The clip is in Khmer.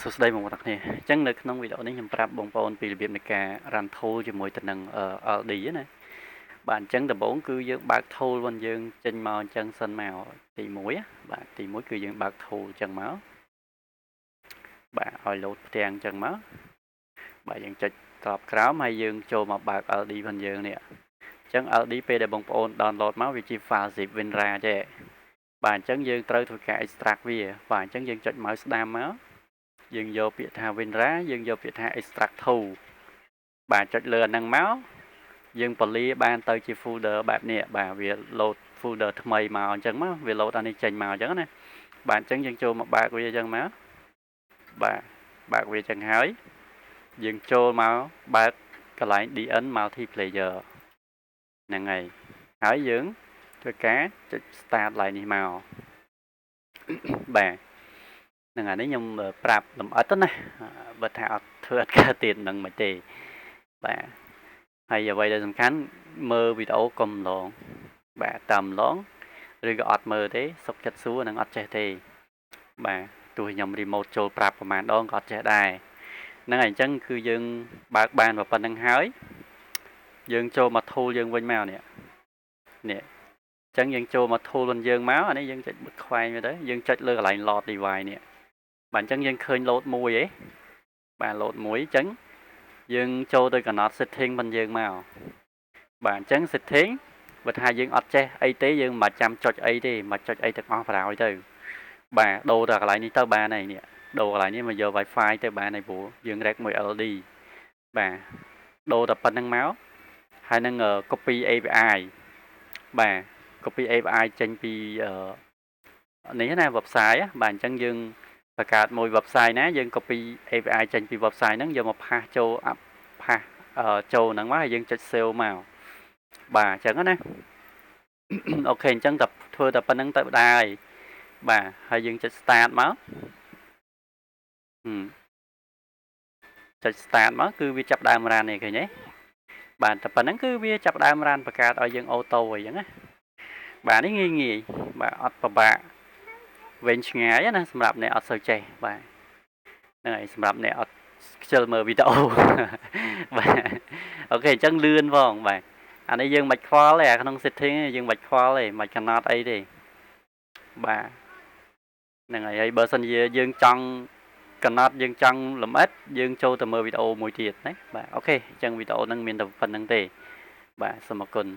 សួស្តីបងប្អូនទាំងគ្នាអញ្ចឹងនៅក្នុងវីដេអូនេះខ្ញុំប្រាប់បងប្អូនពីរបៀបនៃការ run tool ជាមួយទៅនឹង LD ណាបាទអញ្ចឹងដំបូងគឺយើងបើក tool របស់យើងចេញមកអញ្ចឹងសិនមកទី1បាទទី1គឺយើងបើក tool អញ្ចឹងមកបាទឲ្យ load ផ្ទាំងអញ្ចឹងមកបាទយើងចុចក្របក្រោមហើយយើងចូលមកបើក LD របស់យើងនេះអញ្ចឹង LD ពេលដែលបងប្អូន download មកវាជា file zip WinRAR ទេបាទអញ្ចឹងយើងត្រូវធ្វើការ extract វាបាទអញ្ចឹងយើងចុច mouse ស្ដាំមកយើងយកពាក្យថា WinRAR យើងយកពាក្យថា extract to បាទចុចលើអាហ្នឹងមកយើងពលាបានទៅជា folder បែបនេះបាទវា load folder ថ្មីមកអញ្ចឹងមកវា load អានេះចេញមកអញ្ចឹងណាបាទអញ្ចឹងយើងចូលមកបើកវាអញ្ចឹងមកបាទបើកវាអញ្ចឹងហើយយើងចូលមកបើកកន្លែង DN multiplayer ហ្នឹងហើយយើងធ្វើការចុច start ឡើងនេះមកបាទហ្នឹងអានេះខ្ញុំប្រាប់លម្អិតណាបើថាអត់ធ្វើអត់កើតទៀតនឹងមិនទេបាទហើយអ្វីដែលសំខាន់មើលវីដេអូកុំឡងបាទតាមឡងឬក៏អត់មើលទេសុខចិត្តសួរនឹងអត់ចេះទេបាទទោះខ្ញុំ remote ចូលប្រាប់ប្រហែលដងក៏អត់ចេះដែរហ្នឹងហើយអញ្ចឹងគឺយើងបើកបានប៉ុណ្្នឹងហើយយើងចូលមក tool យើងវិញមកនេះអញ្ចឹងយើងចូលមក tool របស់យើងមកអានេះយើងចុចបិទខ្វែងវាទៅយើងចុចលើកន្លែង load device នេះបាទអញ្ចឹងយើងឃើញ load មួយហ៎បាទ load មួយអញ្ចឹងយើងចូលទៅ កំណត់ setting របស់យើងមកបាទអញ្ចឹង setting បើថាយើងអត់ចេះអីទេយើងមិនបាច់ចាំចុចអីទេមិនចុចអីទាំងអស់បណ្ដោយទៅបាទដូរទៅកន្លែងនេះទៅបានហើយនេះដូរកន្លែងនេះមកយក Wi-Fi ទៅបានហើយព្រោះយើង rec មួយ LD បាទដូរតែប៉ុណ្្នឹងមកហើយនឹង copy API បាទ copy API ចេញពីនេះណា website បាទអញ្ចឹងយើងបង្កើតមួយ website ណាយើង copy API ចេញពី website ហ្នឹងយកមកផាសចូលចូលហ្នឹងមកហើយយើងចុច save មកបាទអញ្ចឹងណាអូខេអញ្ចឹងតែធ្វើតែប៉ុណ្្នឹងទៅបណ្ដោយបាទហើយយើងចុច start មកចុច start មកគឺវាចាប់ដើមរ៉ាននេះឃើញទេបាទតែប៉ុណ្្នឹងគឺវាចាប់ដើមរ៉ានបង្កើតឲ្យយើងអូតូអីចឹងណាបាទនេះងាយបាទអត់ពិបាកវែងឆ្ងាយណាសម្រាប់អ្នកអត់សូវចេះបាទហ្នឹងហើយសម្រាប់អ្នកអត់ខ្ជិលមើលវីដេអូបាទអូខេអញ្ចឹងលឿនផងបាទអានេះយើងមិនខ្វល់ទេអាក្នុង setting យើងមិនខ្វល់ទេមិនកំណត់អីទេបាទហ្នឹងហើយបើសិនជាយើងចង់កំណត់យើងចង់លម្អិតយើងចូលទៅមើលវីដេអូមួយទៀតណាបាទអូខេអញ្ចឹងវីដេអូហ្នឹងមានតែប៉ុណ្្នឹងទេបាទសូមអរគុណ